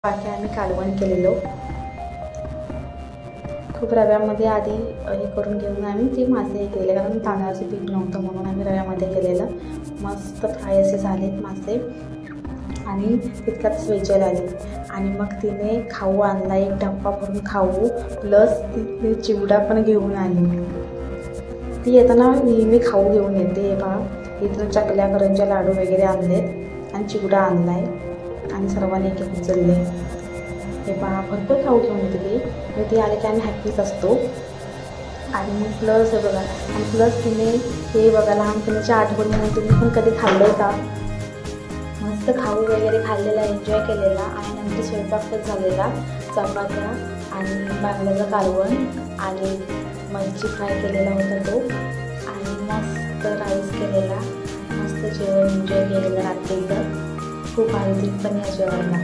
बाकी आम्ही कालवण केलेलो. खूप रव्यामध्ये आधी हे करून घेऊन आम्ही ते मासे हे केले, कारण तांदळाचं पीठ नव्हतं म्हणून आम्ही रव्यामध्ये केलेलं. मस्त फ्राय असे झालेत मासे आणि तितक्यात स्वेचल आली आणि मग तिने खाऊ आणला, एक डब्बा भरून खाऊ, प्लस तिने चिवडा पण घेऊन आली. ती येताना नेहमी खाऊ घेऊन येते. हे पहा, इथून चकल्या करंज्या लाडू वगैरे आणलेत आणि चिवडा आणला आहे आणि सर्वांनी एक एक उचलले. हे पहा, भरपूर खाऊ घेऊन येते ती. आणि ती आले की आम्ही हॅपीच असतो. आणि मग प्लस हे बघा, आणि प्लस तिने हे बघा लहानपणीच्या आठवणी म्हणून तुम्ही पण कधी खाल्लं आहे का? मस्त खाऊ वगैरे खाल्लेला, एन्जॉय केलेला आणि नंतर स्वयंपाक पण झालेला. चपात्या आणि बांगड्याचं कालवण आणि मच्छी फ्राय केलेला होता तो, आणि मस्त राईस केलेला, मस्त जेवण एन्जॉय केलेलं रात्रीचं. खूप आवडते पण या जेवणाला.